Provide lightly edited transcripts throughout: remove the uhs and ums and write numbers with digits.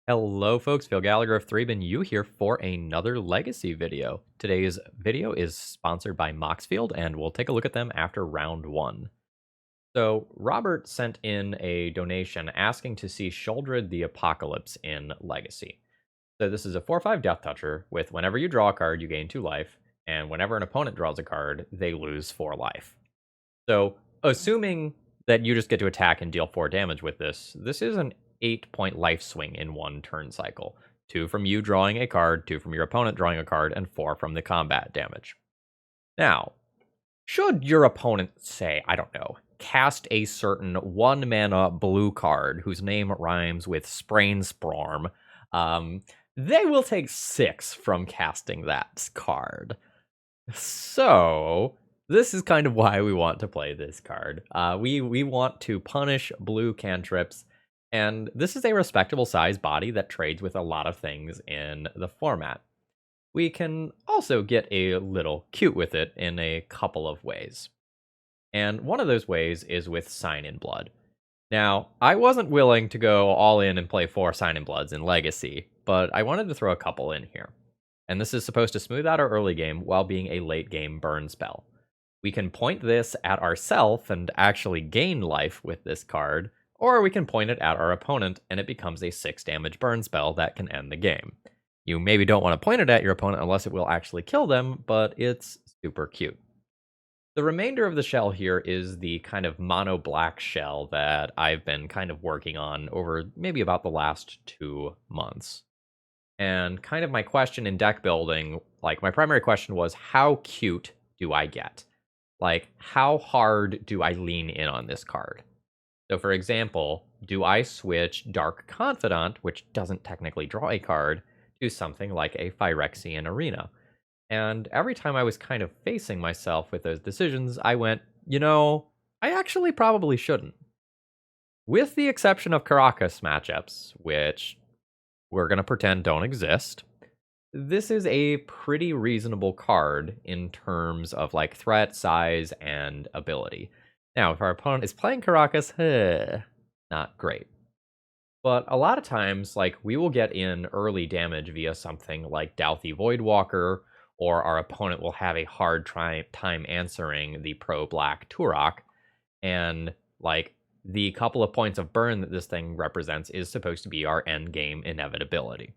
Hello folks, Phil Gallagher of ThrabenU here for another Legacy video. Today's video is sponsored by Moxfield and we'll take a look at them after round 1. So Robert sent in a donation asking to see Sheoldred the Apocalypse in Legacy. So this is a 4/5 Death Toucher with whenever you draw a card you gain 2 life, and whenever an opponent draws a card they lose 4 life. So assuming that you just get to attack and deal 4 damage with this, this is an 8-point life swing in one turn cycle. 2 from you drawing a card, 2 from your opponent drawing a card, and 4 from the combat damage. Now, should your opponent, say, I don't know, cast a certain 1-mana blue card whose name rhymes with Sprainsprorm, they will take 6 from casting that card. So, this is kind of why we want to play this card. We want to punish blue cantrips, and this is a respectable size body that trades with a lot of things in the format. We can also get a little cute with it in a couple of ways. And one of those ways is with Sign in Blood. Now, I wasn't willing to go all in and play 4 Sign in Bloods in Legacy, but I wanted to throw a couple in here. And this is supposed to smooth out our early game while being a late game burn spell. We can point this at ourselves and actually gain life with this card, or we can point it at our opponent and it becomes a 6 damage burn spell that can end the game. You maybe don't want to point it at your opponent unless it will actually kill them, but it's super cute. The remainder of the shell here is the kind of mono black shell that I've been kind of working on over maybe about the last 2 months. And kind of my question in deck building, like my primary question was, how cute do I get? Like, how hard do I lean in on this card? So for example, do I switch Dark Confidant, which doesn't technically draw a card, to something like a Phyrexian Arena? And every time I was kind of facing myself with those decisions, I went, you know, I actually probably shouldn't. With the exception of Karakas matchups, which we're going to pretend don't exist, this is a pretty reasonable card in terms of like threat, size, and ability. Now, if our opponent is playing Karakas, not great. But a lot of times, like, we will get in early damage via something like Dauthi Voidwalker, or our opponent will have a hard time answering the pro-black Turok, and, like, the couple of points of burn that this thing represents is supposed to be our endgame inevitability.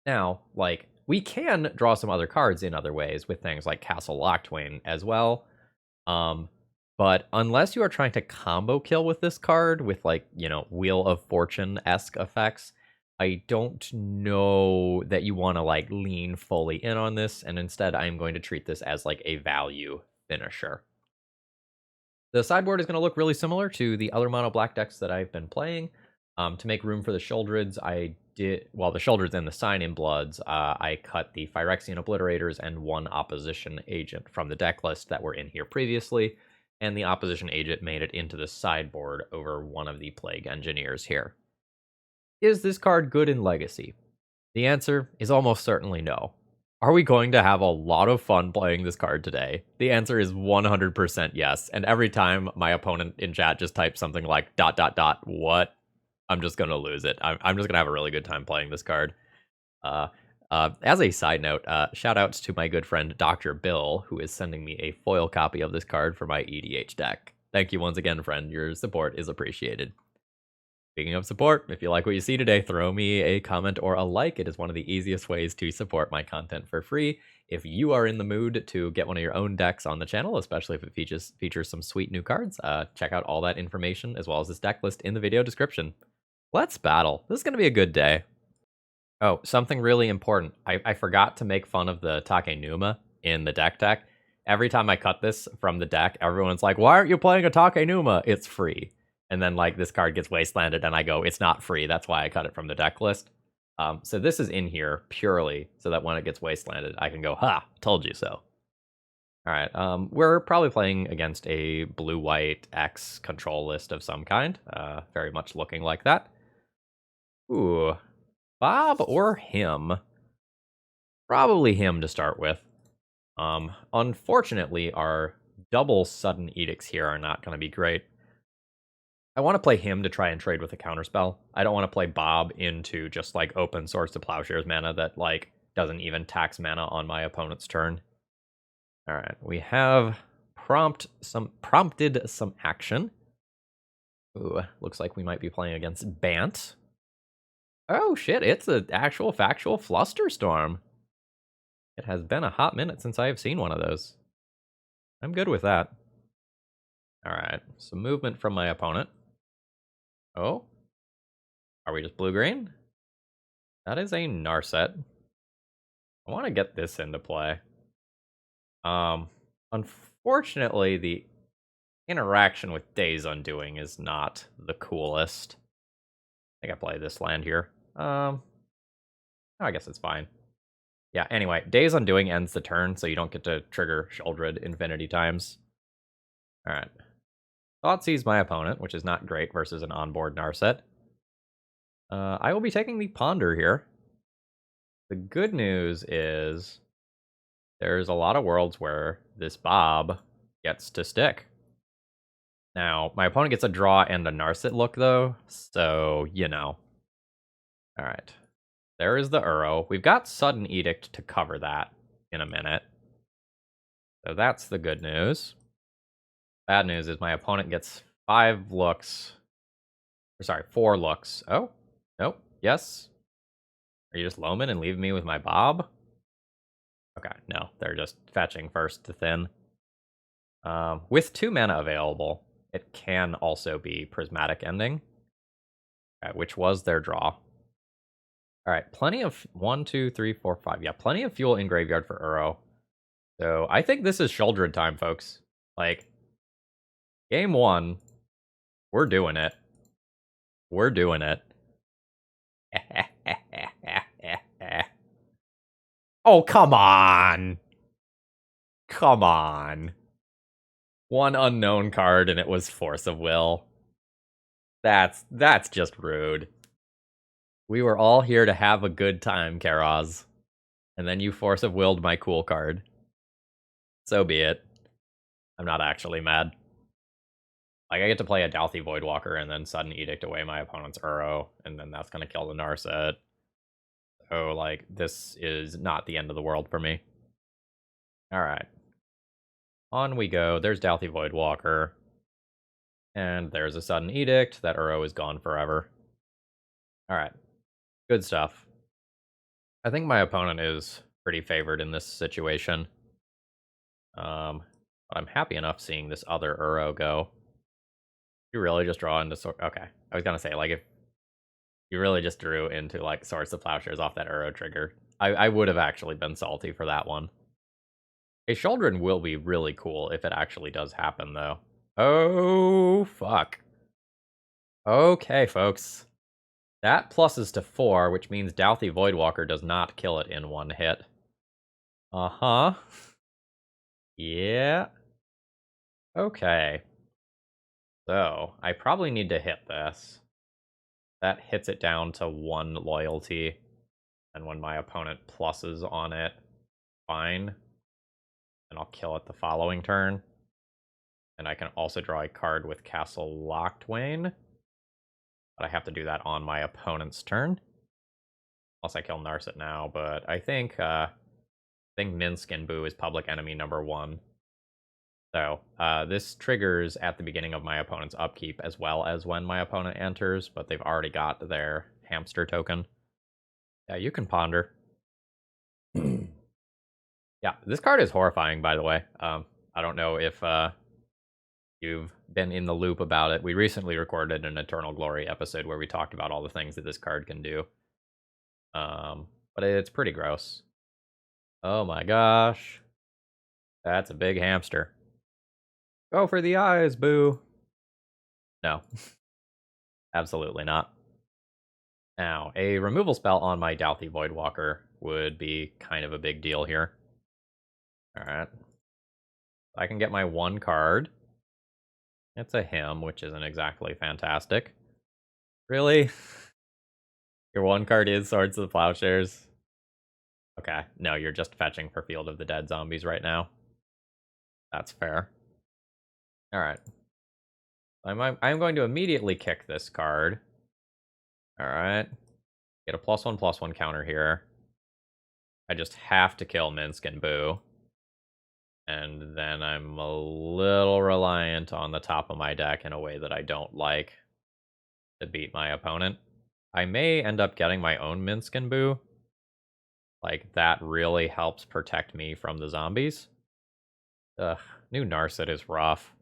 Now, like, we can draw some other cards in other ways with things like Castle Locktwain as well. But unless you are trying to combo kill with this card with, like, you know, Wheel of Fortune-esque effects, I don't know that you want to, like, lean fully in on this, and instead I'm going to treat this as, like, a value finisher. The sideboard is going to look really similar to the other mono black decks that I've been playing. To make room for the Sheoldreds, the Sheoldreds and the Sign in Bloods, I cut the Phyrexian Obliterators and 1 opposition agent from the deck list that were in here previously, and the opposition agent made it into the sideboard over one of the Plague Engineers here. Is this card good in Legacy? The answer is almost certainly no. Are we going to have a lot of fun playing this card today? The answer is 100% yes, and every time my opponent in chat just types something like ... what, I'm just going to lose it. I'm just going to have a really good time playing this card. As a side note, shout outs to my good friend Dr. Bill, who is sending me a foil copy of this card for my EDH deck. Thank you once again, friend. Your support is appreciated. Speaking of support, if you like what you see today, throw me a comment or a like. It is one of the easiest ways to support my content for free. If you are in the mood to get one of your own decks on the channel, especially if it features some sweet new cards, check out all that information as well as this deck list in the video description. Let's battle. This is going to be a good day. Oh, something really important. I forgot to make fun of the Takenuma in the deck. Every time I cut this from the deck, everyone's like, why aren't you playing a Takenuma? It's free. And then, like, this card gets wastelanded, and I go, it's not free. That's why I cut it from the deck list. So this is in here purely so that when it gets wastelanded, I can go, ha, told you so. All right, we're probably playing against a blue-white X control list of some kind. Very much looking like that. Ooh. Bob or him? Probably him to start with. Unfortunately, our double sudden edicts here are not going to be great. I want to play him to try and trade with a counterspell. I don't want to play Bob into just like open Swords to Plowshares mana that like doesn't even tax mana on my opponent's turn. All right, we have prompted some action. Ooh, looks like we might be playing against Bant. Oh shit, it's an actual factual Flusterstorm. It has been a hot minute since I have seen one of those. I'm good with that. Alright, some movement from my opponent. Oh? Are we just blue-green? That is a Narset. I want to get this into play. Unfortunately, the interaction with Days Undoing is not the coolest. I think I play this land here. I guess it's fine. Yeah, anyway, Days Undoing ends the turn, so you don't get to trigger Sheoldred infinity times. Alright. Thoughtseize my opponent, which is not great versus an onboard Narset. I will be taking the Ponder here. The good news is there's a lot of worlds where this Bob gets to stick. Now, my opponent gets a draw and a Narset look, though, so, you know. Alright. There is the Uro. We've got Sudden Edict to cover that in a minute. So that's the good news. Bad news is my opponent gets 5 looks. Or sorry, 4 looks. Oh, nope. Yes. Are you just loaming and leaving me with my Bob? Okay, no, they're just fetching first to thin. With 2 mana available, it can also be Prismatic Ending, which was their draw. All right, plenty of 1, 2, 3, 4, 5. Yeah, plenty of fuel in graveyard for Uro. So I think this is Sheoldred time, folks. Like, game 1, we're doing it. We're doing it. Oh, come on. Come on. 1 unknown card and it was Force of Will. That's just rude. We were all here to have a good time, Karaz. And then you Force of Willed my cool card. So be it. I'm not actually mad. Like, I get to play a Dauthi Voidwalker and then Sudden Edict away my opponent's Uro, and then that's gonna kill the Narset. So, like, this is not the end of the world for me. Alright. On we go. There's Dauthi Voidwalker. And there's a Sudden Edict. That Uro is gone forever. Alright. Good stuff. I think my opponent is pretty favored in this situation. But I'm happy enough seeing this other Uro go. You really just draw into okay. I was gonna say, like, if you really just drew into, like, Swords to Plowshares off that Uro trigger, I would have actually been salty for that one. A Sheoldred will be really cool if it actually does happen, though. Oh, fuck. Okay, folks. That pluses to 4, which means Dauthi Voidwalker does not kill it in 1 hit. Uh-huh. Yeah. Okay. So, I probably need to hit this. That hits it down to 1 loyalty. And when my opponent pluses on it, fine. And I'll kill it the following turn. And I can also draw a card with Castle Locthwain. But I have to do that on my opponent's turn. Unless I kill Narset now, but I think Minsk and Boo is public enemy number 1. So, this triggers at the beginning of my opponent's upkeep as well as when my opponent enters, but they've already got their hamster token. Yeah, you can ponder. Yeah, this card is horrifying, by the way. I don't know if you've been in the loop about it. We recently recorded an Eternal Glory episode where we talked about all the things that this card can do. But it's pretty gross. Oh my gosh. That's a big hamster. Go for the eyes, Boo. No. Absolutely not. Now, a removal spell on my Dauthi Voidwalker would be kind of a big deal here. Alright. I can get my 1 card. It's a him, which isn't exactly fantastic. Really? Your 1 card is Swords to the Plowshares? Okay, no, you're just fetching for Field of the Dead zombies right now. That's fair. Alright. I'm going to immediately kick this card. Alright. Get a +1/+1 counter here. I just have to kill Minsk and Boo. And then I'm a little reliant on the top of my deck in a way that I don't like to beat my opponent. I may end up getting my own Minsk and Boo. Like, that really helps protect me from the zombies. Ugh, new Narset is rough.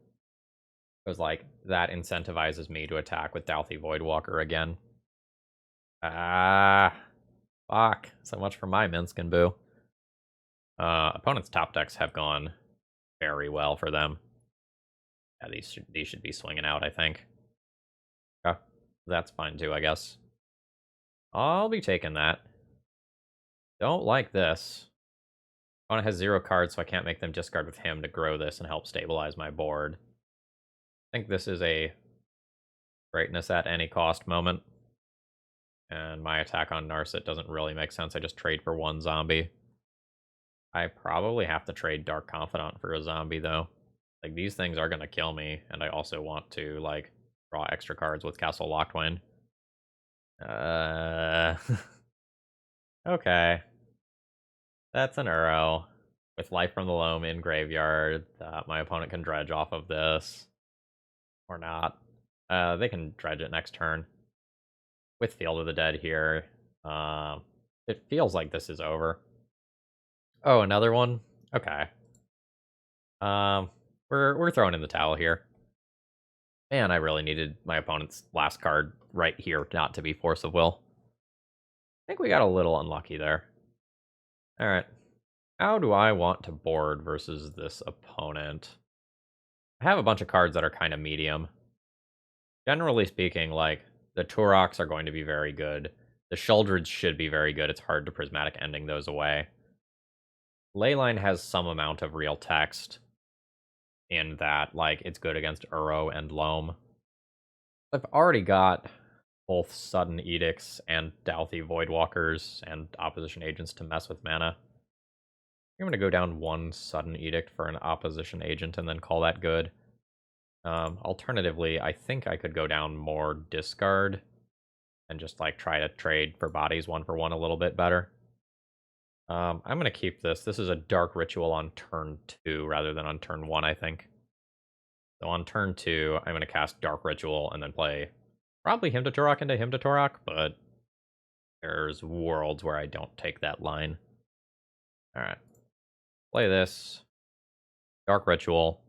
Because, like, that incentivizes me to attack with Dauthi Voidwalker again. Ah, fuck. So much for my Minsk and Boo. Opponent's top decks have gone very well for them. Yeah, these should be swinging out, I think. Okay, that's fine too, I guess. I'll be taking that. Don't like this. Opponent has 0 cards, so I can't make them discard with him to grow this and help stabilize my board. I think this is a greatness at any cost moment. And my attack on Narset doesn't really make sense. I just trade for 1 zombie. I probably have to trade Dark Confidant for a zombie, though. Like, these things are going to kill me, and I also want to, like, draw extra cards with Castle Locthwain. Okay. That's an Uro. With Life from the Loam in graveyard, my opponent can dredge off of this. Or not. They can dredge it next turn. With Field of the Dead here, it feels like this is over. Oh, another one? Okay. We're throwing in the towel here. Man, I really needed my opponent's last card right here not to be Force of Will. I think we got a little unlucky there. Alright. How do I want to board versus this opponent? I have a bunch of cards that are kind of medium. Generally speaking, like, the Turoks are going to be very good. The Sheoldreds should be very good. It's hard to Prismatic Ending those away. Leyline has some amount of real text in that, like, it's good against Uro and Loam. I've already got both Sudden Edicts and Dauthi Voidwalkers and Opposition Agents to mess with mana. I'm going to go down 1 Sudden Edict for an Opposition Agent and then call that good. Alternatively, I think I could go down more Discard and just, like, try to trade for bodies 1 for 1 a little bit better. I'm going to keep this. This is a Dark Ritual on turn 2 rather than on turn 1, I think. So on turn 2, I'm going to cast Dark Ritual and then play probably Hymn to Turok into Hymn to Turok, but there's worlds where I don't take that line. Alright. Play this. Dark Ritual.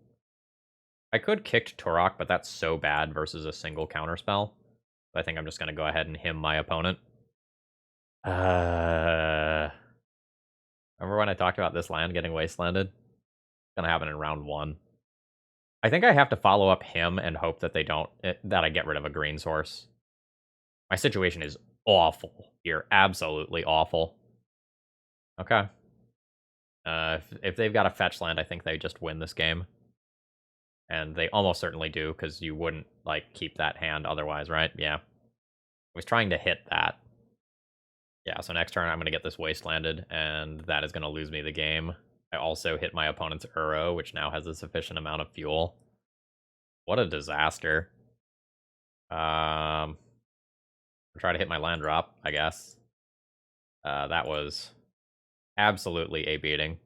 I could kick Turok, but that's so bad versus a single counterspell. So I think I'm just going to go ahead and hymn my opponent. Remember when I talked about this land getting wastelanded? It's going to happen in round 1. I think I have to follow up him and hope that that I get rid of a green source. My situation is awful here. Absolutely awful. Okay. If they've got a fetch land, I think they just win this game. And they almost certainly do, because you wouldn't, like, keep that hand otherwise, right? Yeah. I was trying to hit that. Yeah, so next turn I'm going to get this wastelanded, and that is going to lose me the game. I also hit my opponent's Uro, which now has a sufficient amount of fuel. What a disaster. I'll try to hit my land drop, I guess. That was absolutely a beating.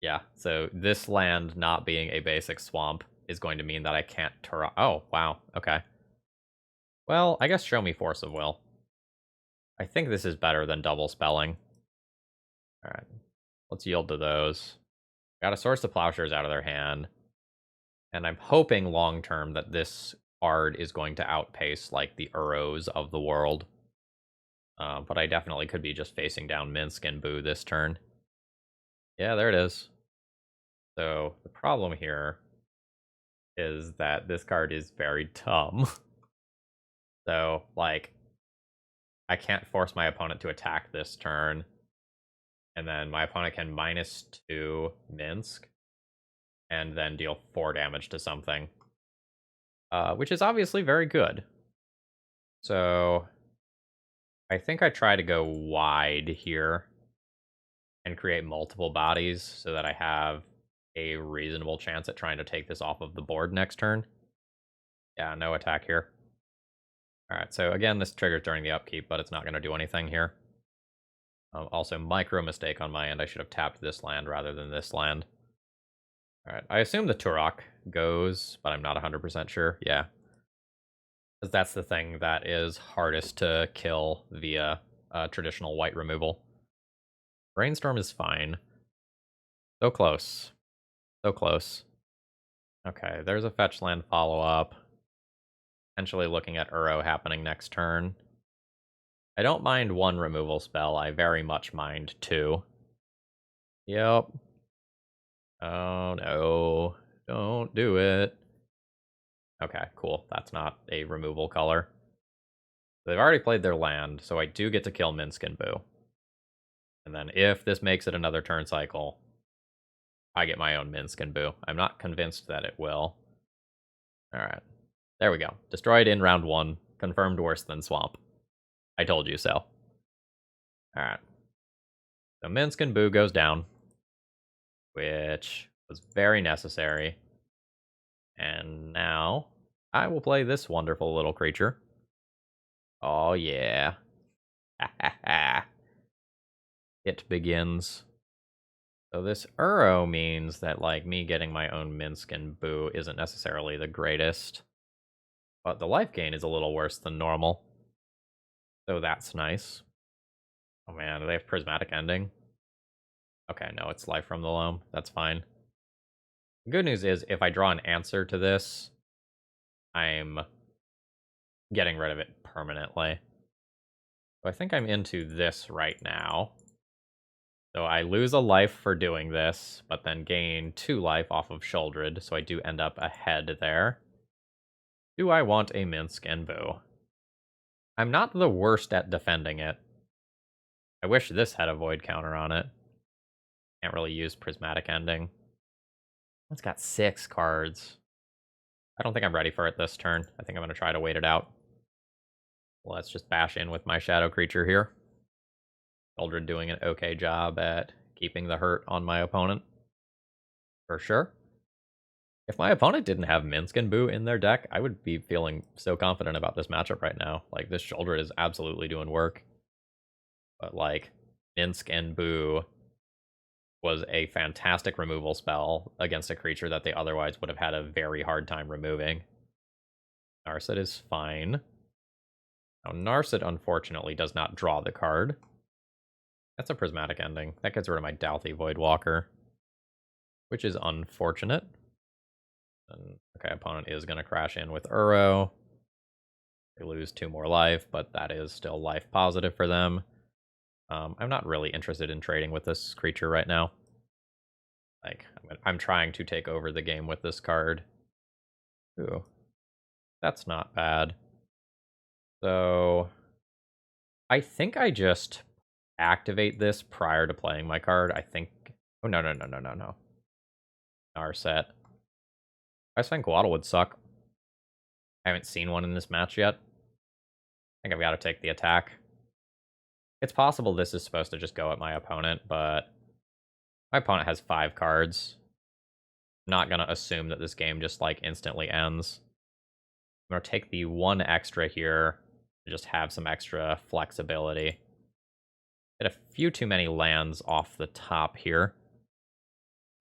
Yeah, so this land not being a basic swamp is going to mean that I can't Turok. Oh, wow, okay. Well, I guess show me Force of Will. I think this is better than double spelling. Alright, let's yield to those. Got a Source of Plowshares out of their hand. And I'm hoping long-term that this card is going to outpace, like, the Uros of the world. But I definitely could be just facing down Minsk and Boo this turn. Yeah, there it is. So, the problem here is that this card is very dumb. So, like, I can't force my opponent to attack this turn. And then my opponent can -2 Minsk. And then deal 4 damage to something. Which is obviously very good. So, I think I try to go wide here. And create multiple bodies so that I have a reasonable chance at trying to take this off of the board next turn. Yeah, no attack here. Alright, so again, this triggers during the upkeep, but it's not going to do anything here. Also, micro mistake on my end. I should have tapped this land rather than this land. Alright, I assume the Turok goes, but I'm not 100% sure. Yeah. Because that's the thing that is hardest to kill via traditional white removal. Brainstorm is fine. So close. So close. Okay, there's a fetch land follow-up. Potentially looking at Uro happening next turn. I don't mind one removal spell. I very much mind two. Yep. Oh, no. Don't do it. Okay, cool. That's not a removal color. They've already played their land, so I do get to kill Minsk and Boo. And then if this makes it another turn cycle, I get my own Minsk and Boo. I'm not convinced that it will. Alright. There we go. Destroyed in round 1. Confirmed worse than Swamp. I told you so. Alright. So Minsk and Boo goes down, which was very necessary. And now I will play this wonderful little creature. Oh yeah. It begins. So this Uro means that, like, me getting my own Minsk and Boo isn't necessarily the greatest. But the life gain is a little worse than normal. So that's nice. Oh man, do they have Prismatic Ending? Okay, no, it's Life from the Loam. That's fine. The good news is, if I draw an answer to this, I'm getting rid of it permanently. So I think I'm into this right now. So I lose a life for doing this, but then gain 2 life off of Sheoldred, so I do end up ahead there. Do I want a Minsk and Boo? I'm not the worst at defending it. I wish this had a void counter on it. Can't really use Prismatic Ending. It's got 6 cards. I don't think I'm ready for it this turn. I think I'm going to try to wait it out. Let's just bash in with my Shadow Creature here. Sheoldred doing an okay job at keeping the hurt on my opponent. For sure. If my opponent didn't have Minsk and Boo in their deck, I would be feeling so confident about this matchup right now. Like, this Sheoldred is absolutely doing work. But, like, Minsk and Boo was a fantastic removal spell against a creature that they otherwise would have had a very hard time removing. Narset is fine. Now, Narset, unfortunately, does not draw the card. That's a Prismatic Ending. That gets rid of my Dauthi Voidwalker, which is unfortunate. And, okay, opponent is going to crash in with Uro. They lose 2 more life, but that is still life positive for them. I'm not really interested in trading with this creature right now. Like, I'm trying to take over the game with this card. Ooh, that's not bad. So, I think I just activate this prior to playing my card. I think... Oh, no. Narset. I think Waddle would suck. I haven't seen one in this match yet. I think I've got to take the attack. It's possible this is supposed to just go at my opponent, but my opponent has 5 cards. I'm not going to assume that this game just, like, instantly ends. I'm going to take the 1 extra here to just have some extra flexibility. Get a few too many lands off the top here.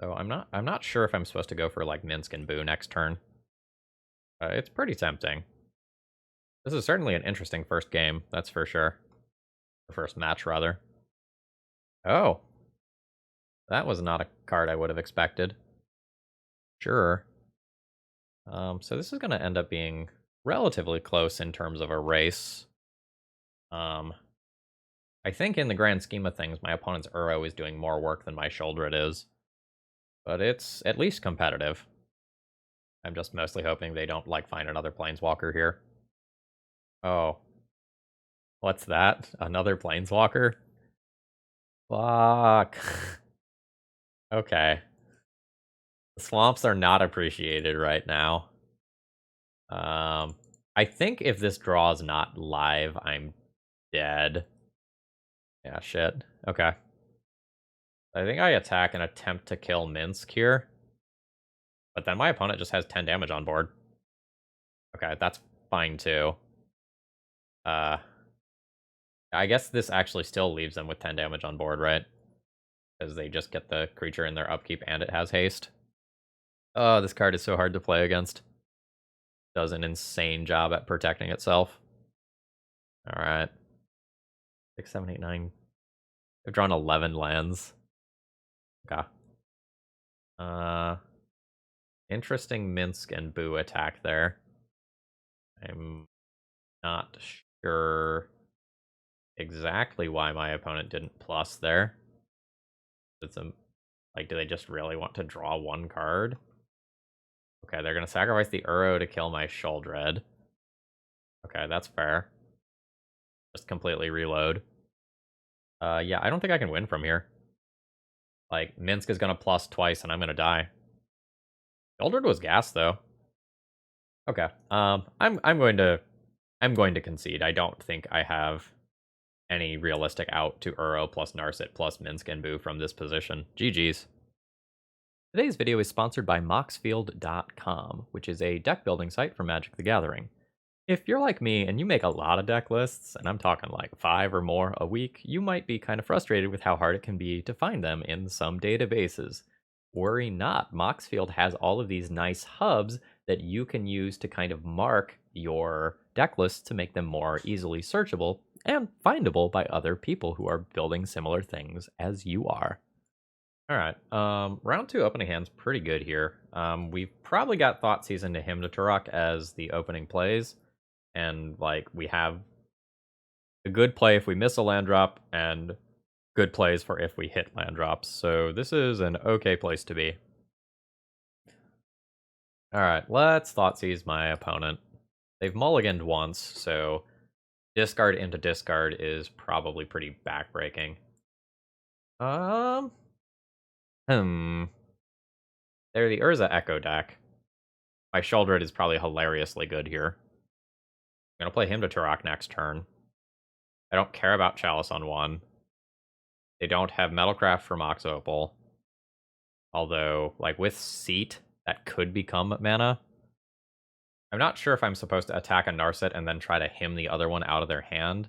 So I'm not sure if I'm supposed to go for, like, Minsk and Boo next turn. It's pretty tempting. This is certainly an interesting first game, that's for sure. Or first match, rather. Oh. That was not a card I would have expected. Sure. So this is going to end up being relatively close in terms of a race. I think in the grand scheme of things, my opponent's Uro is doing more work than my Sheoldred is. But it's at least competitive. I'm just mostly hoping they don't, like, find another Planeswalker here. Oh. What's that? Another Planeswalker? Fuck. Okay. The swamps are not appreciated right now. I think if this draw is not live, I'm dead. Yeah, shit. Okay. I think I attack and attempt to kill Minsk here. But then my opponent just has 10 damage on board. Okay, that's fine too. I guess this actually still leaves them with 10 damage on board, right? Because they just get the creature in their upkeep and it has haste. Oh, this card is so hard to play against. Does an insane job at protecting itself. Alright. 6, 7, 8, 9. They've drawn 11 lands. Okay. Interesting Minsk and Boo attack there. I'm not sure exactly why my opponent didn't plus there. It's a, like, do they just really want to draw one card? Okay, they're gonna sacrifice the Uro to kill my Sheoldred. Okay, that's fair. Just completely reload. Yeah, I don't think I can win from here. Like, Minsk is gonna plus twice and I'm gonna die. Sheoldred was gas though. Okay. I'm going to concede. I don't think I have any realistic out to Uro plus Narset plus Minsk and Boo from this position. GG's. Today's video is sponsored by moxfield.com, which is a deck building site for Magic the Gathering. If you're like me and you make a lot of deck lists, and I'm talking like 5 or more a week, you might be kind of frustrated with how hard it can be to find them in some databases. Worry not, Moxfield has all of these nice hubs that you can use to kind of mark your deck lists to make them more easily searchable and findable by other people who are building similar things as you are. All right, round 2 opening hand's pretty good here. We've probably got Thoughtseize into Hymn to Turok as the opening plays. And, like, we have a good play if we miss a land drop, and good plays for if we hit land drops. So this is an okay place to be. Alright, let's Thoughtseize my opponent. They've mulliganed once, so discard into discard is probably pretty backbreaking. They're the Urza Echo deck. My Sheoldred is probably hilariously good here. I'm gonna play Hymn to Turok next turn. I don't care about Chalice on 1. They don't have Metalcraft for Mox Opal. Although, like, with Seat, that could become mana. I'm not sure if I'm supposed to attack a Narset and then try to hymn the other one out of their hand.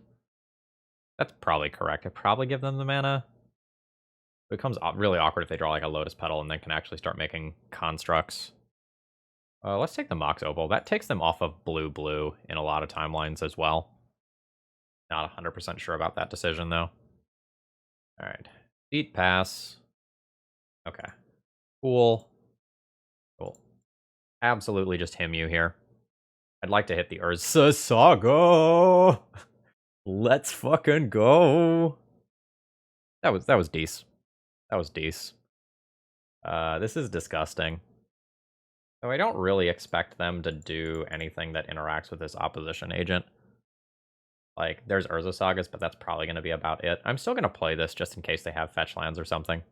That's probably correct. I probably give them the mana. It becomes really awkward if they draw, like, a Lotus Petal and then can actually start making constructs. Let's take the Mox Opal. That takes them off of blue-blue in a lot of timelines as well. Not 100% sure about that decision, though. Alright. Beat pass. Okay. Cool. Cool. Absolutely just hymn you here. I'd like to hit the Urza Saga. Let's fucking go. That was decent. That was decent. This is disgusting. So I don't really expect them to do anything that interacts with this opposition agent. Like, there's Urza Sagas, but that's probably going to be about it. I'm still going to play this just in case they have fetch lands or something.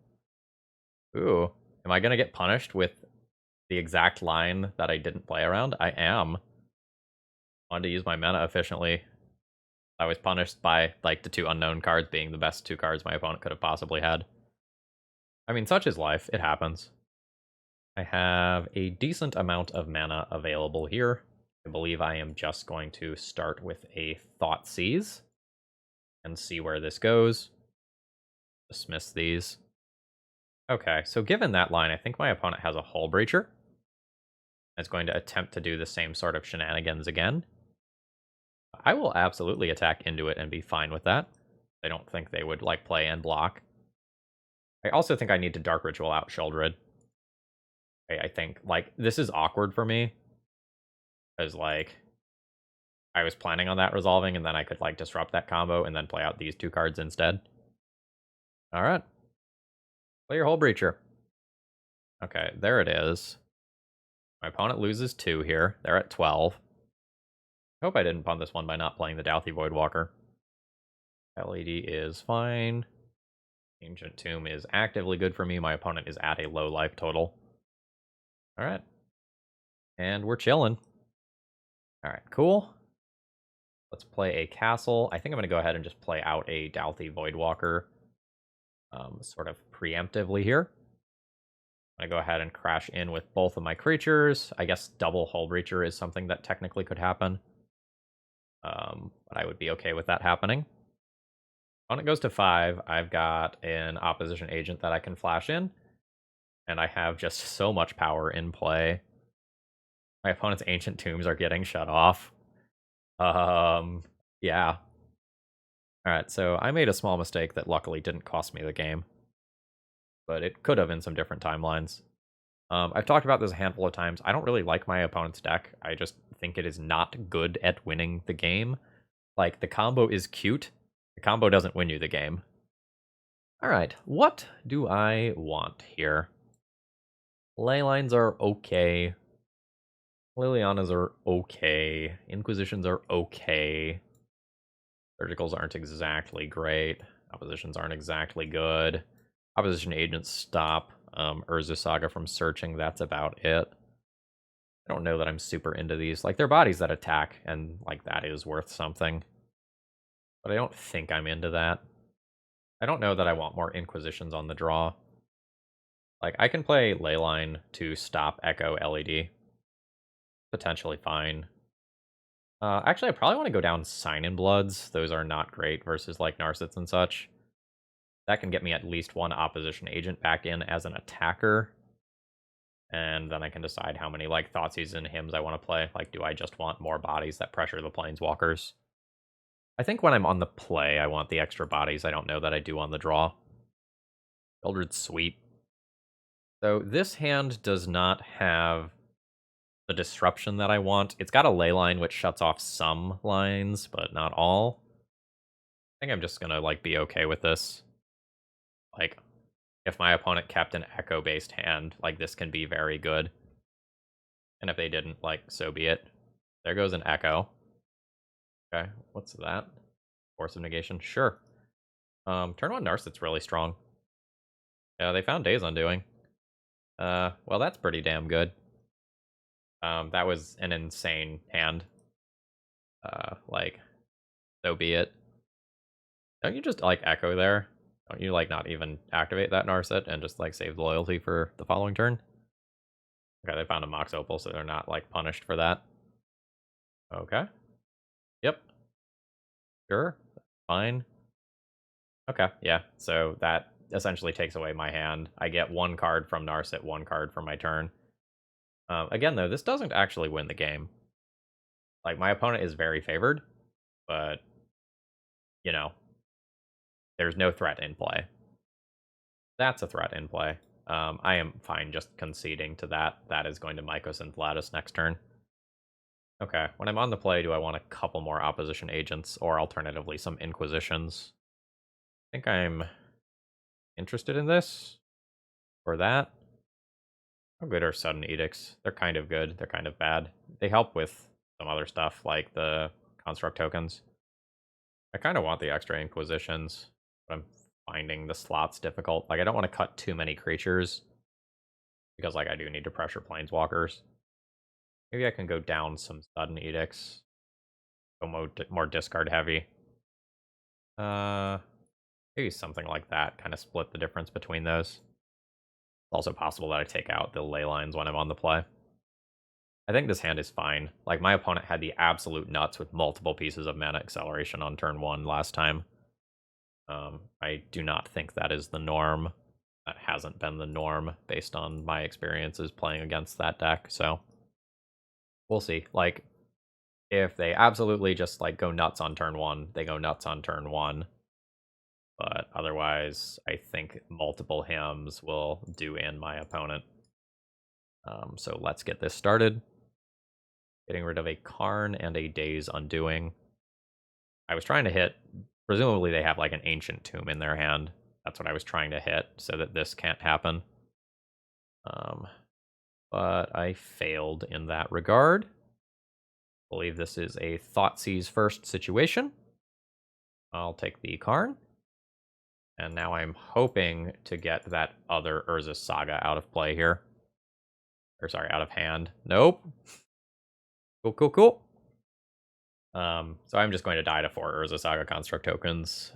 Ooh. Am I going to get punished with the exact line that I didn't play around? I am. Wanted to use my mana efficiently. I was punished by, like, the 2 unknown cards being the best 2 cards my opponent could have possibly had. I mean, such is life. It happens. I have a decent amount of mana available here. I believe I am just going to start with a Thoughtseize and see where this goes. Dismiss these. Okay, so given that line, I think my opponent has a Hull Breacher. It's going to attempt to do the same sort of shenanigans again. I will absolutely attack into it and be fine with that. I don't think they would, like, play and block. I also think I need to Dark Ritual out Sheoldred. I think, like, this is awkward for me. Because, like, I was planning on that resolving, and then I could, like, disrupt that combo and then play out these 2 cards instead. Alright. Play your Hull Breacher. Okay, there it is. My opponent loses 2 here. They're at 12. I hope I didn't punt this one by not playing the Dauthi Voidwalker. LED is fine. Ancient Tomb is actively good for me. My opponent is at a low life total. Alright. And we're chilling. Alright, cool. Let's play a castle. I think I'm going to go ahead and just play out a Dauthi Voidwalker sort of preemptively here. I go ahead and crash in with both of my creatures. I guess double Hull Breacher is something that technically could happen. But I would be okay with that happening. When it goes to 5, I've got an opposition agent that I can flash in. And I have just so much power in play. My opponent's Ancient Tombs are getting shut off. Yeah. Alright, so I made a small mistake that luckily didn't cost me the game. But it could have in some different timelines. I've talked about this a handful of times. I don't really like my opponent's deck. I just think it is not good at winning the game. Like, the combo is cute. The combo doesn't win you the game. Alright, what do I want here? Ley lines are okay. Lilianas are okay. Inquisitions are okay. Surgicals aren't exactly great. Oppositions aren't exactly good. Opposition agents stop Urza Saga from searching. That's about it. I don't know that I'm super into these. Like, they're bodies that attack, and, like, that is worth something. But I don't think I'm into that. I don't know that I want more Inquisitions on the draw. Like, I can play Leyline to stop Echo LED. Potentially fine. Actually, I probably want to go down Sign in Bloods. Those are not great versus, like, Narsets and such. That can get me at least one opposition agent back in as an attacker. And then I can decide how many, like, Thoughtseize and Hymns I want to play. Like, do I just want more bodies that pressure the Planeswalkers? I think when I'm on the play, I want the extra bodies. I don't know that I do on the draw. Sheoldred Sweep. So this hand does not have the disruption that I want. It's got a ley line, which shuts off some lines, but not all. I think I'm just gonna, like, be okay with this. Like, if my opponent kept an Echo-based hand, like, this can be very good. And if they didn't, like, so be it. There goes an Echo. Okay, what's that? Force of Negation? Sure. Turn 1 Narset's really strong. Yeah, they found Days Undoing. Well, that's pretty damn good. That was an insane hand. Like, so be it. Don't you just, like, Echo there? Don't you, like, not even activate that Narset and just, like, save the loyalty for the following turn? Okay, they found a Mox Opal, so they're not, like, punished for that. Okay. Yep. Sure. Fine. Okay, yeah. So that essentially takes away my hand. I get 1 card from Narset, 1 card from my turn. Again, though, this doesn't actually win the game. Like, my opponent is very favored, but, you know, there's no threat in play. That's a threat in play. I am fine just conceding to that. That is going to Mycosynth Lattice next turn. Okay, when I'm on the play, do I want a couple more opposition agents, or alternatively some Inquisitions? I think I'm interested in this, or that. How good are Sudden Edicts? They're kind of good, they're kind of bad. They help with some other stuff, like the Construct tokens. I kind of want the extra Inquisitions, but I'm finding the slots difficult. Like, I don't want to cut too many creatures, because, like, I do need to pressure Planeswalkers. Maybe I can go down some Sudden Edicts. Go more discard heavy. Maybe something like that. Kind of split the difference between those. It's also possible that I take out the ley lines when I'm on the play. I think this hand is fine. Like, my opponent had the absolute nuts with multiple pieces of mana acceleration on turn 1 last time. I do not think that is the norm. That hasn't been the norm based on my experiences playing against that deck, so we'll see. Like, if they absolutely just, like, go nuts on turn 1, they go nuts on turn 1. But otherwise, I think multiple hymns will do in my opponent. So let's get this started. Getting rid of a Karn and a Days Undoing. I was trying to hit, presumably they have, like, an Ancient Tomb in their hand. That's what I was trying to hit, so that this can't happen. But I failed in that regard. I believe this is a Thoughtseize first situation. I'll take the Karn. And now I'm hoping to get that other Urza Saga out of play here. Or sorry, out of hand. Nope. Cool. So I'm just going to die to 4 Urza Saga Construct tokens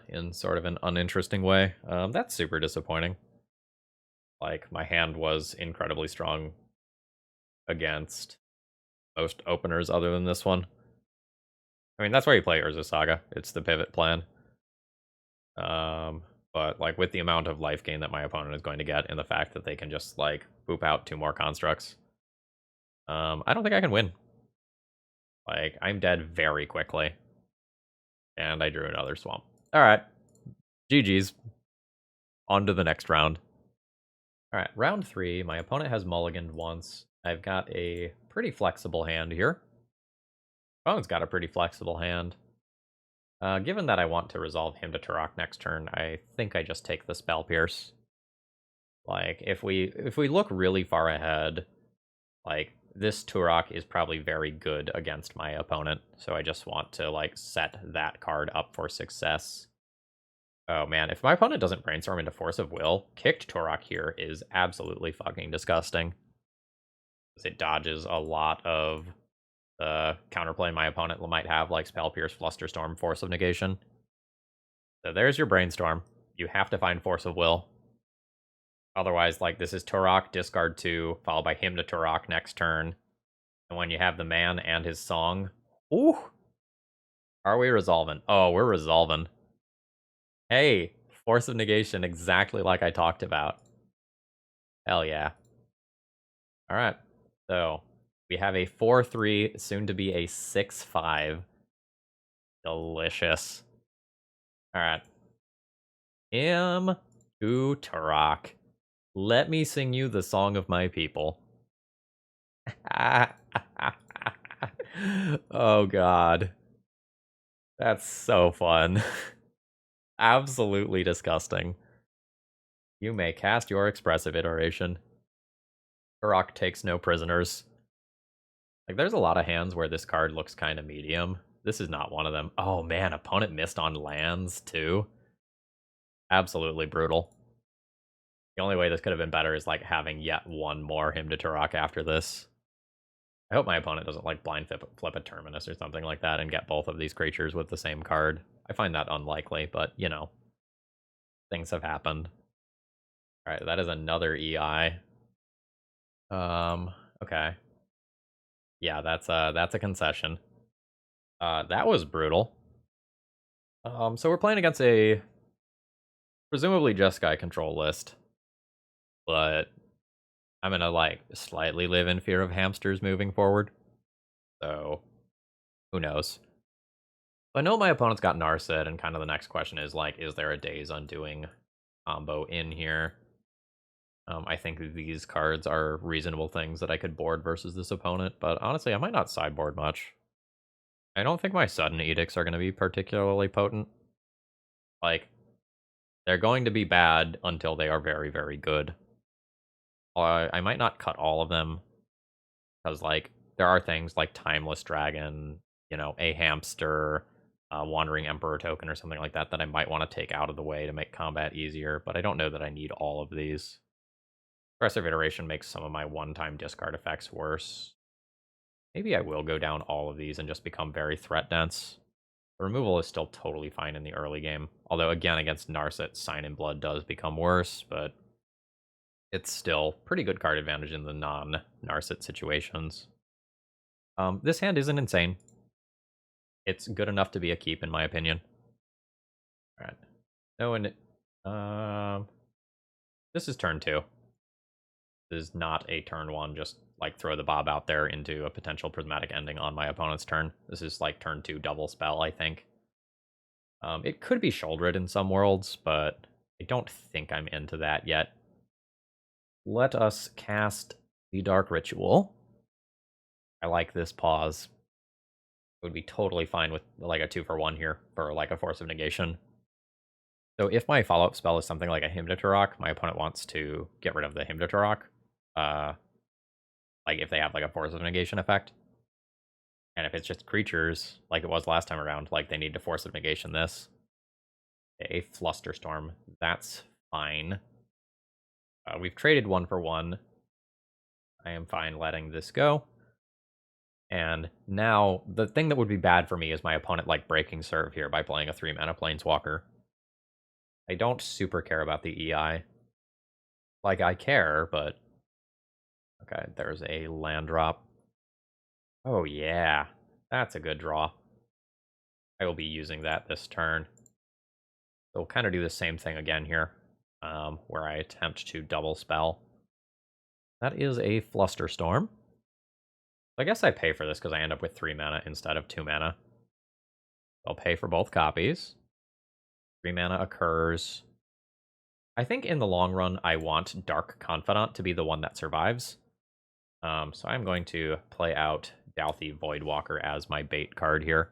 in sort of an uninteresting way. That's super disappointing. Like, my hand was incredibly strong against most openers other than this one. I mean, that's why you play Urza Saga. It's the pivot plan. But, like, with the amount of life gain that my opponent is going to get and the fact that they can just, like, boop out 2 more constructs, I don't think I can win. Like, I'm dead very quickly. And I drew another swamp. Alright. GG's. On to the next round. Alright, round 3. My opponent has mulliganed once. I've got a pretty flexible hand here. Opponent's got a pretty flexible hand. Given that I want to resolve him to Turok next turn, I think I just take the Spell Pierce. Like, if we look really far ahead, like, this Turok is probably very good against my opponent, so I just want to, like, set that card up for success. Oh man, if my opponent doesn't brainstorm into Force of Will, kicked Turok here is absolutely fucking disgusting. It dodges a lot of the counterplay my opponent might have, like Spell Pierce, Flusterstorm, Force of Negation. So there's your Brainstorm. You have to find Force of Will. Otherwise, like, this is Turok, discard 2, followed by him to Turok next turn. And when you have the man and his song... Ooh! Are we resolving? Oh, we're resolving. Hey, Force of Negation, exactly like I talked about. Hell yeah. Alright, so we have a 4-3, soon to be a 6-5. Delicious. Alright. To Turok. Let me sing you the song of my people. Oh god. That's so fun. Absolutely disgusting. You may cast your expressive iteration. Turok takes no prisoners. Like, there's a lot of hands where this card looks kind of medium. This is not one of them. Oh man, opponent missed on lands too. Absolutely brutal. The only way this could have been better is, like, having yet one more him to Turok after this. I hope my opponent doesn't, like, blind flip a Terminus or something like that and get both of these creatures with the same card. I find that unlikely, but, you know, things have happened. Alright, that is another EI. Okay. Yeah, that's a concession. That was brutal. So we're playing against a presumably Jeskai control list, but I'm gonna, like, slightly live in fear of hamsters moving forward. So, who knows? I know my opponent's got Narset, and kind of the next question is, like, is there a Days Undoing combo in here? I think these cards are reasonable things that I could board versus this opponent, but honestly, I might not sideboard much. I don't think my Sudden Edicts are going to be particularly potent. Like, they're going to be bad until they are very, very good. I might not cut all of them, because, like, there are things like Timeless Dragon, you know, a Hamster, Wandering Emperor token or something like that that I might want to take out of the way to make combat easier, but I don't know that I need all of these. Aggressive Iteration makes some of my one-time discard effects worse. Maybe I will go down all of these and just become very threat dense. The removal is still totally fine in the early game, although again against Narset, Sign in Blood does become worse, but it's still pretty good card advantage in the non-Narset situations. This hand isn't insane. It's good enough to be a keep, in my opinion. Alright. Oh, and this is turn 2. This is not a turn 1, just, like, throw the Bob out there into a potential prismatic ending on my opponent's turn. This is, like, turn 2 double spell, I think. It could be Sheoldred in some worlds, but I don't think I'm into that yet. Let us cast the Dark Ritual. I like this pause. It would be totally fine with, like, a 2-for-1 here for, like, a Force of Negation. So if my follow-up spell is something like a Hymn to Turok, my opponent wants to get rid of the Hymn to Turok. Like, if they have, like, a Force of Negation effect. And if it's just creatures, like it was last time around, like, they need to Force of Negation this. A Flusterstorm, that's fine. We've traded 1-for-1. I am fine letting this go. And now, the thing that would be bad for me is my opponent, like, breaking serve here by playing a 3-mana Planeswalker. I don't super care about the EI. Like, I care, but... Okay, there's a land drop. Oh, yeah. That's a good draw. I will be using that this turn. So we'll kind of do the same thing again here, where I attempt to double spell. That is a Flusterstorm. I guess I pay for this because I end up with 3 mana instead of 2 mana. I'll pay for both copies. 3 mana occurs. I think in the long run, I want Dark Confidant to be the one that survives. So I'm going to play out Dauthi Voidwalker as my bait card here.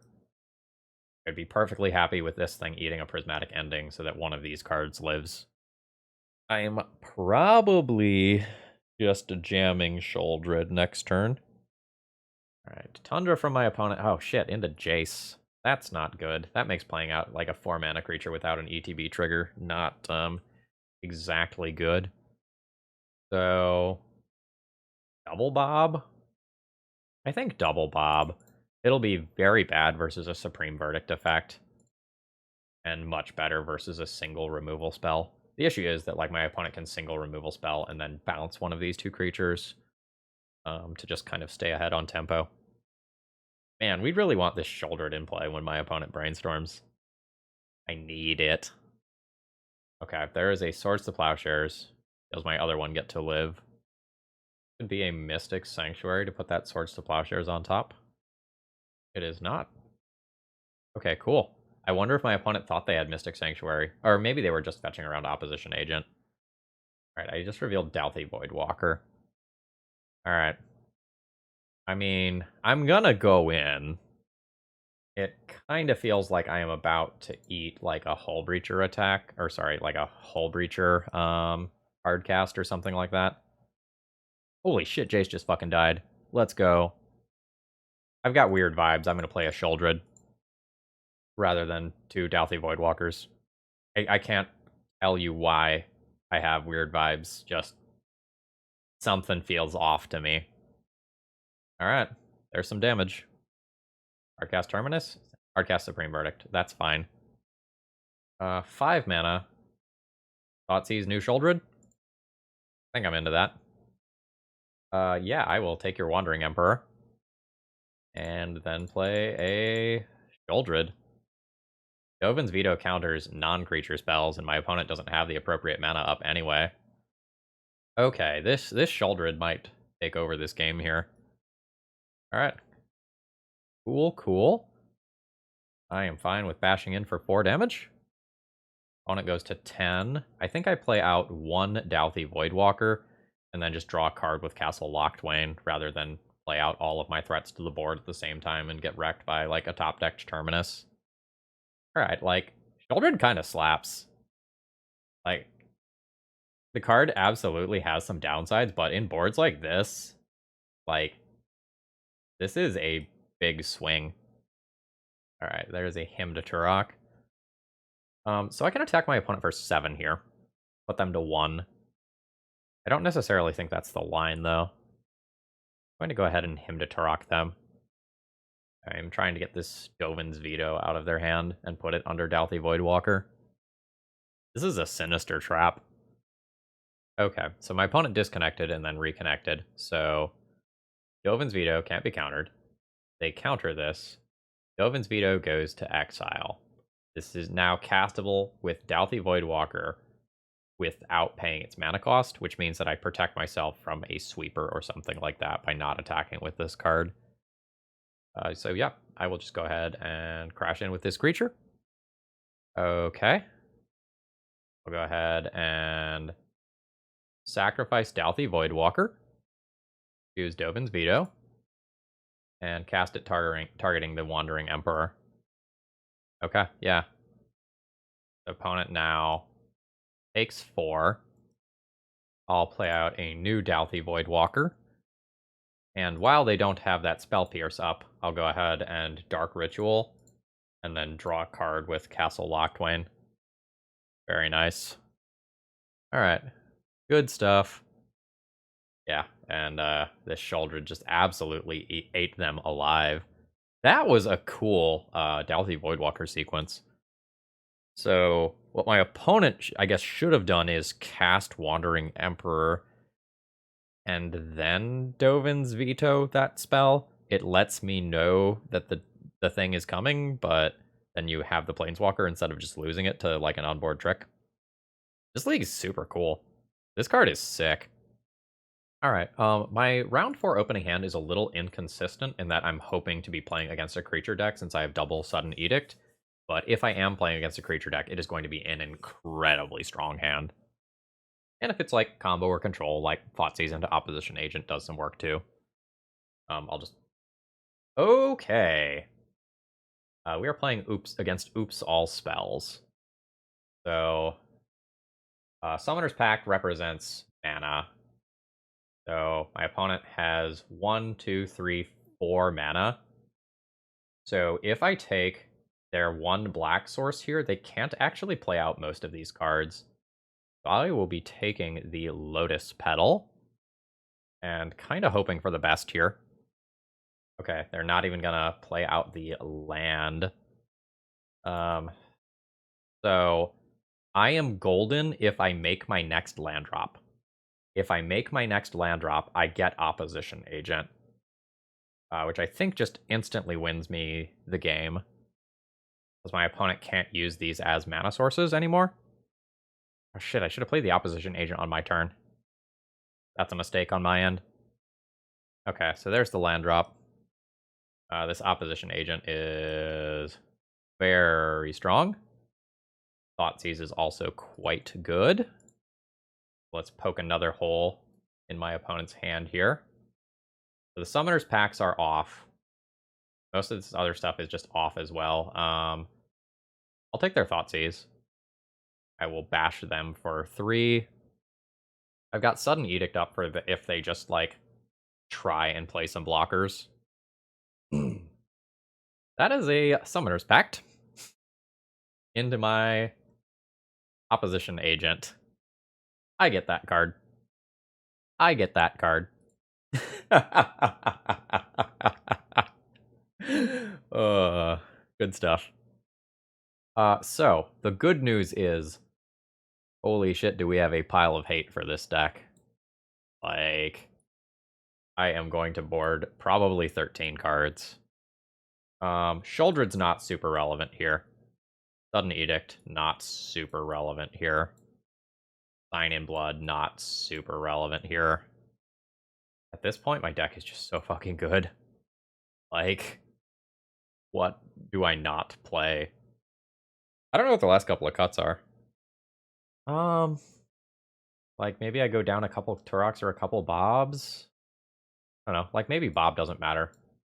I'd be perfectly happy with this thing eating a Prismatic Ending so that one of these cards lives. I am probably just jamming Sheoldred next turn. Alright, Tundra from my opponent. Oh shit, into Jace. That's not good. That makes playing out like a 4-mana creature without an ETB trigger not exactly good. So, Double Bob? I think Double Bob. It'll be very bad versus a Supreme Verdict effect, and much better versus a single removal spell. The issue is that like my opponent can single removal spell and then bounce one of these two creatures to just kind of stay ahead on tempo. Man, we really want this Sheoldred in play when my opponent brainstorms. I need it. Okay, if there is a Swords to Plowshares, does my other one get to live? Could be a Mystic Sanctuary to put that Swords to Plowshares on top. It is not. Okay, cool. I wonder if my opponent thought they had Mystic Sanctuary. Or maybe they were just fetching around Opposition Agent. Alright, I just revealed Dauthi Voidwalker. Alright. I mean, I'm gonna go in. It kind of feels like I am about to eat like a Hull Breacher attack. Or sorry, like a Hull Breacher hard cast or something like that. Holy shit, Jace just fucking died. Let's go. I've got weird vibes. I'm gonna play a Sheoldred rather than 2 Dauthi Voidwalkers. I can't tell you why I have weird vibes. Just something feels off to me. Alright, there's some damage. Hardcast Terminus? Hardcast Supreme Verdict. That's fine. 5 mana. Thoughtseize New Sheoldred? I think I'm into that. Yeah, I will take your Wandering Emperor. And then play a Sheoldred. Dovin's Veto counters non-creature spells, and my opponent doesn't have the appropriate mana up anyway. Okay, this Sheoldred might take over this game here. Alright. Cool, cool. I am fine with bashing in for 4 damage. Opponent goes to 10. I think I play out 1 Dauthi Voidwalker, and then just draw a card with Castle Locthwain, rather than play out all of my threats to the board at the same time and get wrecked by, like, a top-decked Terminus. Alright, like, Sheoldred kind of slaps. Like, the card absolutely has some downsides, but in boards like this, like, this is a big swing. Alright, there's a Hymn to Turok. So I can attack my opponent for 7 here. Put them to 1. I don't necessarily think that's the line, though. I'm going to go ahead and Hymn to Turok them. I'm trying to get this Dovin's Veto out of their hand and put it under Dauthi Voidwalker. This is a sinister trap. Okay, so my opponent disconnected and then reconnected. So Dovin's Veto can't be countered. They counter this. Dovin's Veto goes to exile. This is now castable with Dauthi Voidwalker without paying its mana cost, which means that I protect myself from a sweeper or something like that by not attacking with this card. So yeah, I will just go ahead and crash in with this creature. Okay. I'll go ahead and sacrifice Dauthi Voidwalker. Use Dovin's Veto. And cast it targeting the Wandering Emperor. Okay, yeah. The opponent now takes 4. I'll play out a new Dauthi Voidwalker. And while they don't have that Spell Pierce up, I'll go ahead and Dark Ritual. And then draw a card with Castle Locthwain. Very nice. Alright. Good stuff. Yeah, and this Sheoldred just absolutely ate them alive. That was a cool Dauthi Voidwalker sequence. So what my opponent, I guess, should have done is cast Wandering Emperor and then Dovin's Veto that spell. It lets me know that the thing is coming, but then you have the Planeswalker instead of just losing it to like an onboard trick. This league is super cool. This card is sick. All right, my round 4 opening hand is a little inconsistent in that I'm hoping to be playing against a creature deck since I have double Sudden Edict. But if I am playing against a creature deck, it is going to be an incredibly strong hand. And if it's like combo or control, like Thoughtseize into Opposition Agent does some work too. I'll just... Okay. We are playing against Oops All Spells. So, Summoner's Pact represents mana. So my opponent has 1, 2, 3, 4 mana. So if I take their 1 black source here, they can't actually play out most of these cards. So I will be taking the Lotus Petal and kind of hoping for the best here. Okay, they're not even gonna play out the land. So I am golden if I make my next land drop. If I make my next land drop, I get Opposition Agent, which I think just instantly wins me the game, because my opponent can't use these as mana sources anymore. Oh shit, I should have played the Opposition Agent on my turn. That's a mistake on my end. Okay, so there's the land drop. This Opposition Agent is very strong. Thoughtseize is also quite good. Let's poke another hole in my opponent's hand here. So the Summoner's Pacts are off. Most of this other stuff is just off as well. I'll take their Thoughtseize. I will bash them for 3. I've got Sudden Edict up for if they just, like, try and play some blockers. That is a Summoner's Pact. Into my Opposition Agent. I get that card. I get that card. Good stuff. So, the good news is, holy shit, do we have a pile of hate for this deck. Like, I am going to board probably 13 cards. Sheoldred's not super relevant here. Sudden Edict, not super relevant here. Sign in Blood, not super relevant here. At this point, my deck is just so fucking good. Like, what do I not play? I don't know what the last couple of cuts are. Like, maybe I go down a couple of Turoks or a couple Bobs. I don't know. Like, maybe Bob doesn't matter.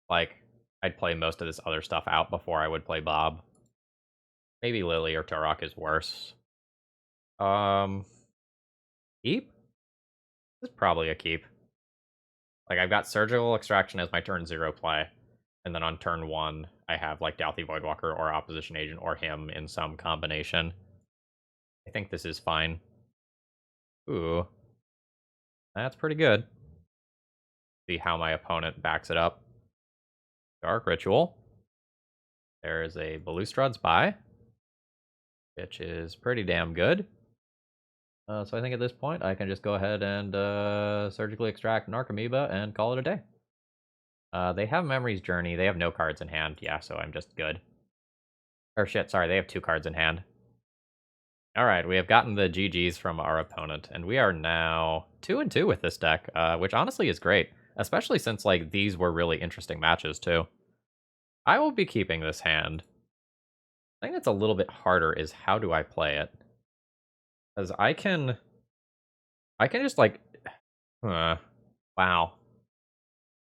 Like, I'd play most of this other stuff out before I would play Bob. Maybe Lily or Turok is worse. Keep? This is probably a keep. Like, I've got Surgical Extraction as my turn 0 play. And then on turn 1, I have, like, Dauthi Voidwalker or Opposition Agent or him in some combination. I think this is fine. Ooh. That's pretty good. See how my opponent backs it up. Dark Ritual. There's a Balustrad's Buy, which is pretty damn good. So I think at this point, I can just go ahead and surgically extract Narcomoeba and call it a day. They have Memory's Journey. They have no cards in hand. Yeah, so I'm just good. Or shit, sorry, they have 2 cards in hand. Alright, we have gotten the GGs from our opponent, and we are now 2-2 with this deck, which honestly is great. Especially since, like, these were really interesting matches, too. I will be keeping this hand. The thing that's a little bit harder is how do I play it? Because I can just, like... wow.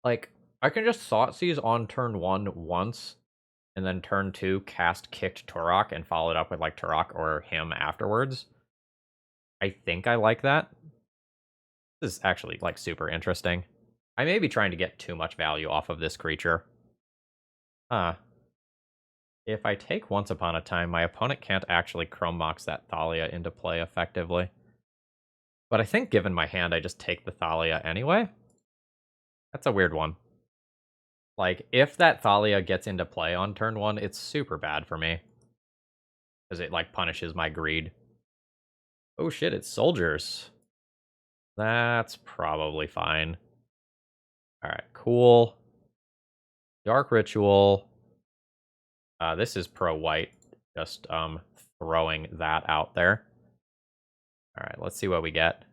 Like, I can just Thoughtseize on turn 1 once, and then turn 2 cast Kicked Turok and follow it up with, like, Turok or him afterwards. I think I like that. This is actually, like, super interesting. I may be trying to get too much value off of this creature. If I take Once Upon a Time, my opponent can't actually Chrome Mox that Thalia into play effectively. But I think given my hand, I just take the Thalia anyway. That's a weird one. Like, if that Thalia gets into play on turn 1, it's super bad for me. Because it, like, punishes my greed. Oh shit, it's soldiers. That's probably fine. Alright, cool. Dark Ritual. This is pro-white. Just throwing that out there. Alright, let's see what we get.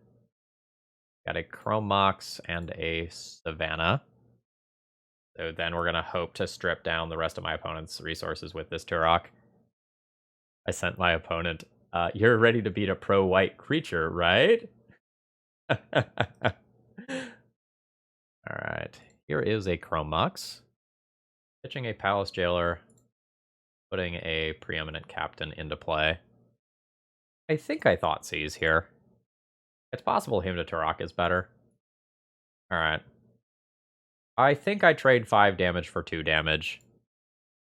Got a Chrome Mox and a Savannah. So then we're going to hope to strip down the rest of my opponent's resources with this Turok. I sent my opponent, you're ready to beat a pro-white creature, right? Alright, here is a Chrome Mox. Pitching a Palace Jailer. Putting a Preeminent Captain into play. I think I thought cedh here. It's possible him to Turok is better. Alright. I think I trade 5 damage for 2 damage.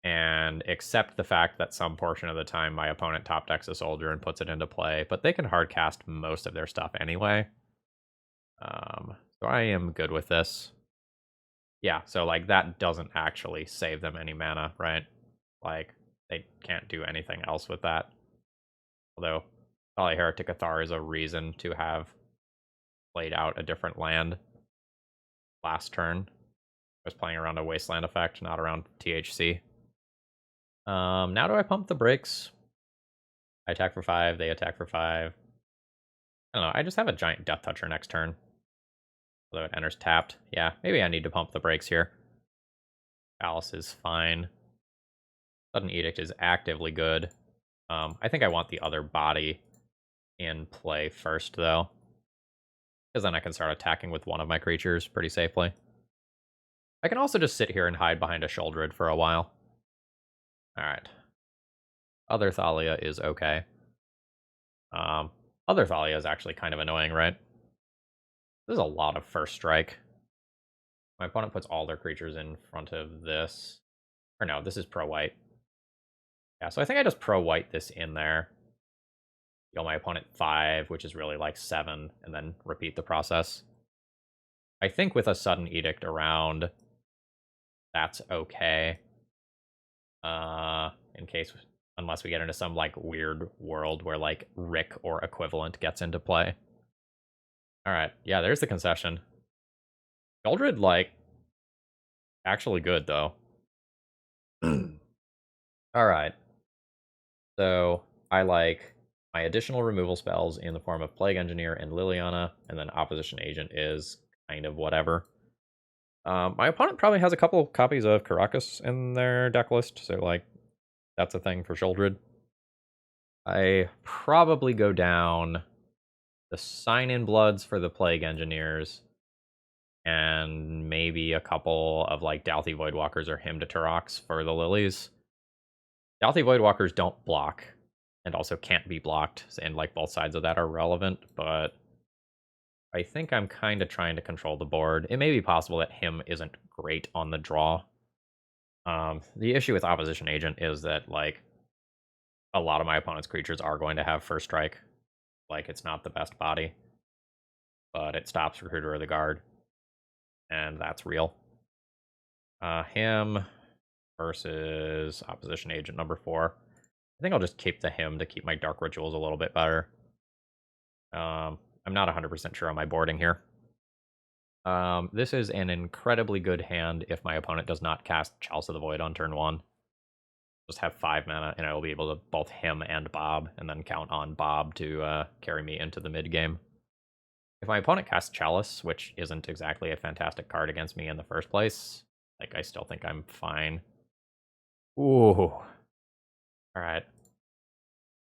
And accept the fact that some portion of the time my opponent top decks a soldier and puts it into play. But they can hardcast most of their stuff anyway. So I am good with this. Yeah, so like that doesn't actually save them any mana, right? Like, they can't do anything else with that. Although, probably Heretic Cathar is a reason to have played out a different land last turn. I was playing around a Wasteland effect, not around THC. Now do I pump the brakes? I attack for 5, they attack for 5. I don't know, I just have a giant Death Toucher next turn. Although it enters tapped. Yeah, maybe I need to pump the brakes here. Palace is fine. Sudden Edict is actively good. I think I want the other body in play first, though. Because then I can start attacking with one of my creatures pretty safely. I can also just sit here and hide behind a Sheoldred for a while. Alright. Other Thalia is okay. Other Thalia is actually kind of annoying, right? This is a lot of first strike. My opponent puts all their creatures in front of this. Or no, this is pro-white. Yeah, so I think I just pro-white this in there. Deal my opponent 5, which is really like 7, and then repeat the process. I think with a Sudden Edict around, that's okay. Unless we get into some like weird world where like Rick or equivalent gets into play. Alright, yeah, there's the concession. Sheoldred, like, actually good, though. Alright. So, I like my additional removal spells in the form of Plague Engineer and Liliana, and then Opposition Agent is kind of whatever. My opponent probably has a couple copies of Karakas in their deck list, so, like, that's a thing for Sheoldred. I probably go down the Sign-In Bloods for the Plague Engineers, and maybe a couple of, like, Dauthi Voidwalkers or Hymn to Turoks for the Lilies. Dauthi Voidwalkers don't block, and also can't be blocked, and, like, both sides of that are relevant, but I think I'm kind of trying to control the board. It may be possible that Hymn isn't great on the draw. The issue with Opposition Agent is that, like, a lot of my opponent's creatures are going to have First Strike. Like, it's not the best body, but it stops Recruiter of the Guard, and that's real. Him versus Opposition Agent number 4. I think I'll just keep the Hymn to keep my Dark Rituals a little bit better. I'm not 100% sure on my boarding here. This is an incredibly good hand if my opponent does not cast Chalice of the Void on turn 1. Just have 5 mana, and I will be able to both Hymn and Bob, and then count on Bob to carry me into the mid-game. If my opponent casts Chalice, which isn't exactly a fantastic card against me in the first place, like, I still think I'm fine. Ooh. Alright.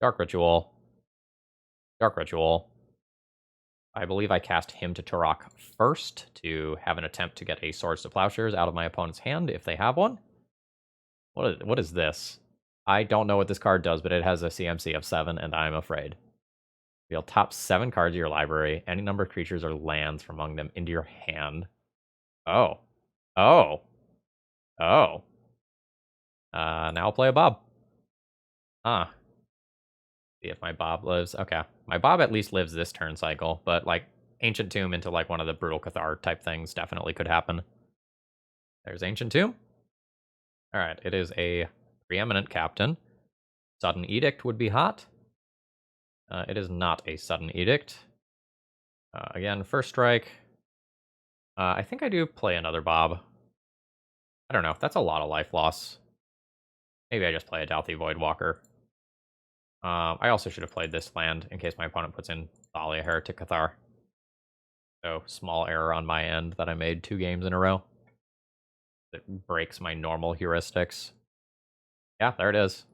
Dark Ritual. Dark Ritual. I believe I cast Hymn to Turok first to have an attempt to get a Swords to Plowshares out of my opponent's hand if they have one. What is this? I don't know what this card does, but it has a CMC of 7, and I'm afraid. Deal top 7 cards of your library, any number of creatures or lands from among them into your hand. Oh. Oh. Oh. Now I'll play a Bob. Ah. See if my Bob lives. Okay. My Bob at least lives this turn cycle, but, like, Ancient Tomb into, like, one of the Brutal Cathar type things definitely could happen. There's Ancient Tomb. Alright, it is a Preeminent Captain. Sudden Edict would be hot. It is not a Sudden Edict. Again, first strike. I think I do play another Bob. I don't know. That's a lot of life loss. Maybe I just play a Dauthi Voidwalker. I also should have played this land in case my opponent puts in Thalia Heretic Cathar. So, small error on my end that I made 2 games in a row. It breaks my normal heuristics. Yeah, there it is.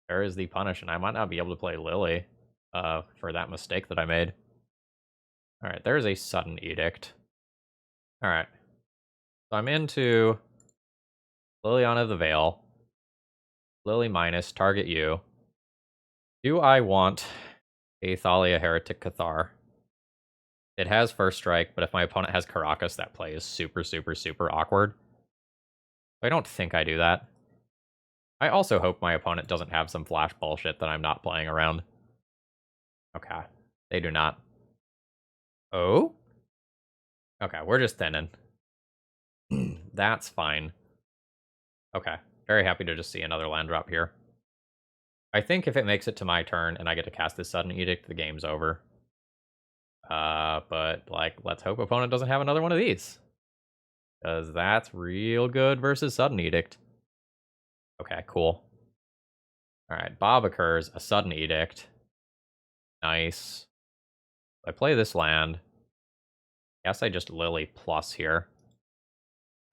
There is the punish, and I might not be able to play Lily for that mistake that I made. Alright, there's a Sudden Edict. Alright. So I'm into Liliana of the Veil. Lily minus, target you. Do I want a Thalia Heretic Cathar? It has first strike, but if my opponent has Karakas, that play is super, super, super awkward. I don't think I do that. I also hope my opponent doesn't have some flash bullshit that I'm not playing around. Okay, they do not. Oh? Okay, we're just thinning. That's fine. Okay, very happy to just see another land drop here. I think if it makes it to my turn and I get to cast this Sudden Edict, the game's over. But, like, let's hope opponent doesn't have another one of these. Because that's real good versus Sudden Edict. Okay, cool. Alright, Bob occurs, a Sudden Edict. Nice. I play this land. Guess I just Lily plus here.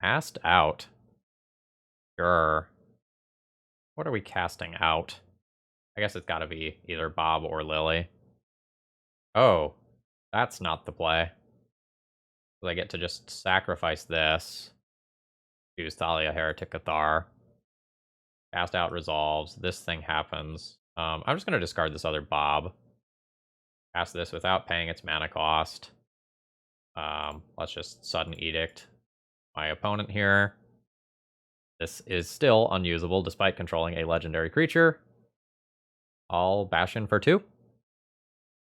Cast out. Sure. What are we casting out? I guess it's gotta be either Bob or Lily. Oh, that's not the play. So I get to just sacrifice this. Use Thalia Heretic Cathar. Cast out resolves. This thing happens. I'm just gonna discard this other Bob. Cast this without paying its mana cost. Let's just Sudden Edict my opponent here. This is still unusable despite controlling a legendary creature. I'll bash in for 2.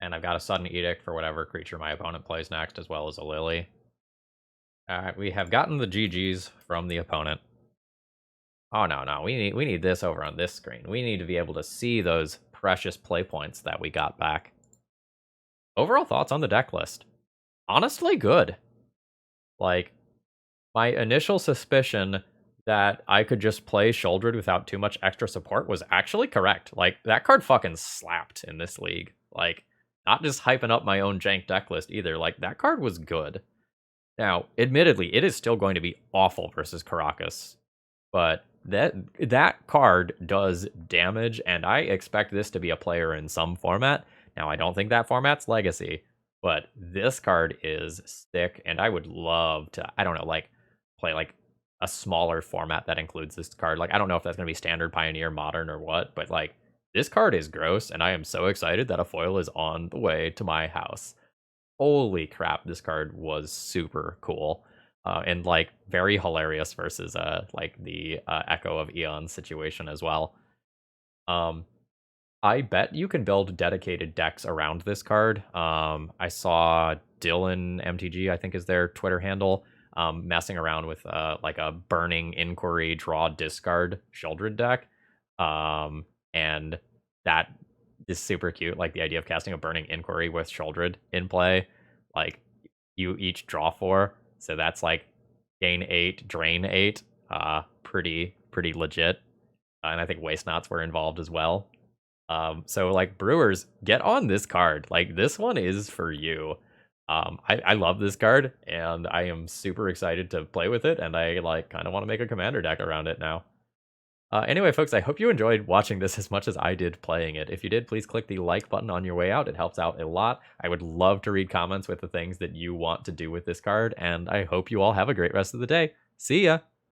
And I've got a Sudden Edict for whatever creature my opponent plays next, as well as a Lily. Alright, we have gotten the GGs from the opponent. Oh, no, we need this over on this screen. We need to be able to see those precious play points that we got back. Overall thoughts on the deck list? Honestly, good. Like, my initial suspicion that I could just play Sheoldred without too much extra support was actually correct. Like, that card fucking slapped in this league. Like, not just hyping up my own jank deck list either. Like, that card was good. Now, admittedly, it is still going to be awful versus Karakas. But that card does damage, and I expect this to be a player in some format. Now, I don't think that format's Legacy, but this card is sick, and I would love to, I don't know, like, play, like, a smaller format that includes this card. Like, I don't know if that's going to be Standard, Pioneer, Modern, or what, but, like, this card is gross, and I am so excited that a foil is on the way to my house. Holy crap, this card was super cool. And, like, very hilarious versus, like, the Echo of Eon situation as well. I bet you can build dedicated decks around this card. I saw Dylan MTG, I think is their Twitter handle, messing around with, like, a Burning Inquiry draw discard Sheoldred deck. And that is super cute. Like, the idea of casting a Burning Inquiry with Sheoldred in play. Like, you each draw 4. So that's like gain 8, drain 8. Pretty legit. And I think Waste Knots were involved as well. So, like, Brewers, get on this card. Like, this one is for you. I love this card, and I am super excited to play with it, and I, like, kind of want to make a commander deck around it now. Anyway, folks, I hope you enjoyed watching this as much as I did playing it. If you did, please click the like button on your way out. It helps out a lot. I would love to read comments with the things that you want to do with this card, and I hope you all have a great rest of the day. See ya!